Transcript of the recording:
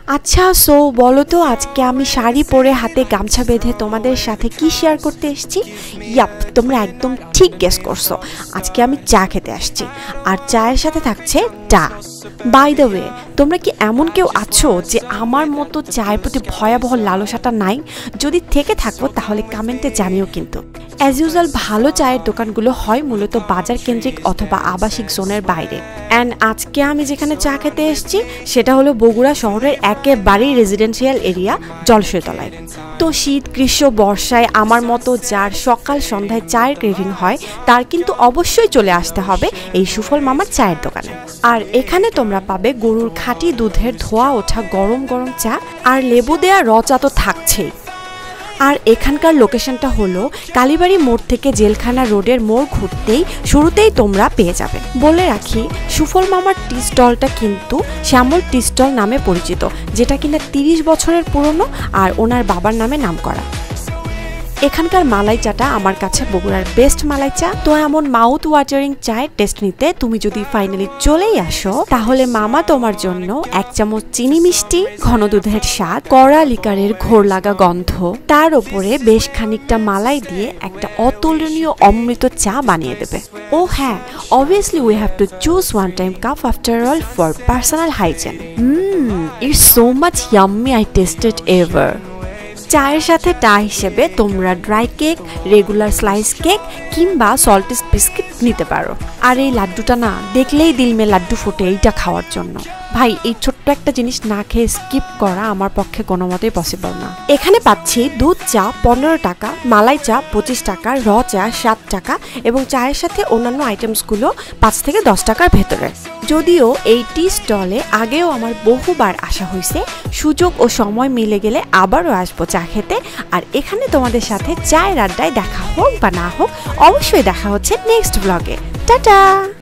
আচ্ছা সো বলো তো আজকে আমি শাড়ি পরে হাতে গামছা বেঁধে তোমাদের সাথে কি শেয়ার করতে এসেছি? ইয়াপ, তোমরা একদম ঠিক গেস করছো। আজকে আমি চা খেতে আসছি, আর চায়ের সাথে থাকছে চা। বাই দ্য ওয়ে, তোমরা কি এমন কেউ আছো যে আমার মতো চায়ের প্রতি ভয়াবহ লালসাটা নাই? যদি থেকে থাকো তাহলে কমেন্টে জানিও। কিন্তু অ্যাজ ইউজুয়াল ভালো চায়ের দোকানগুলো হয় মূলত বাজার কেন্দ্রিক অথবা আবাসিক জোনের বাইরে। অ্যান্ড আজকে আমি যেখানে চা খেতে এসেছি সেটা হলো বগুড়া শহরের একেবারেই রেজিডেন্সিয়াল এরিয়া জলসইতলায়। তো শীত, গ্রীষ্ম, বর্ষায় আমার মতো যার সকাল সন্ধ্যায় চায়ের ক্রেভিং হয় তার কিন্তু অবশ্যই চলে আসতে হবে এই সুফল মামার চায়ের দোকানে। আর এখানে তোমরা পাবে গরুর খাঁটি দুধের ধোয়া ওঠা গরম গরম চা, আর লেবু দেয়া র চা তো থাকছেই। আর এখানকার লোকেশনটা হলো কালীবাড়ি মোড় থেকে জেলখানা রোডের মোড় ঘুরতেই শুরুতেই তোমরা পেয়ে যাবে। বলে রাখি, সুফল মামার টি স্টলটা কিন্তু শ্যামল টি স্টল নামে পরিচিত, যেটা কিনা 30 বছরের পুরনো আর ওনার বাবার নামে নাম করা। এখানকার মালাই চাটা আমার কাছে বগুড়ার বেস্ট মালাই চা। তো এমন মাউথ ওয়াটারিং চায়ের টেস্ট নিতে তুমি যদি ফাইনালি চলেই আসো, তাহলে মামা তোমার জন্য 1 চামচ চিনি মিষ্টি, ঘন দুধের স্বাদ, কড়া লিকারের ঘোর লাগা গন্ধ, তার উপরে বেশ খানিকটা মালাই দিয়ে একটা অতুলনীয় অমৃত চা বানিয়ে দেবে। ও হ্যাঁ, obviously we have to choose one time cup after all for personal hygiene. It's so much yummy, I tasted ever. চায়ের সাথে টা হিসেবে তোমরা dry cake, regular slice cake কিংবা সল্টেড বিস্কিট নিতে পারো। আর এই লাড্ডুটা না দেখলেই দিল মে লাড্ডু ফোটে এইটা খাওয়ার জন্য। ভাই, এই ছোট্ট একটা জিনিস না খেয়ে স্কিপ করা আমার পক্ষে কোনো মতেই পসিবল না। এখানে পাচ্ছি দুধ চা 15 টাকা, মালাই চা 25 টাকা, র চা 7 টাকা এবং চায়ের সাথে অন্যান্য আইটেমসগুলো 5 থেকে 10 টাকার ভেতরে। যদিও এই টি স্টলে আগেও আমার বহুবার আসা হয়েছে, সুযোগ ও সময় মিলে গেলে আবারও আসবো চা খেতে। আর এখানে তোমাদের সাথে চায়ের আড্ডায় দেখা হোক বা না হোক, অবশ্যই দেখা হচ্ছে নেক্সট ব্লগে। টাটা।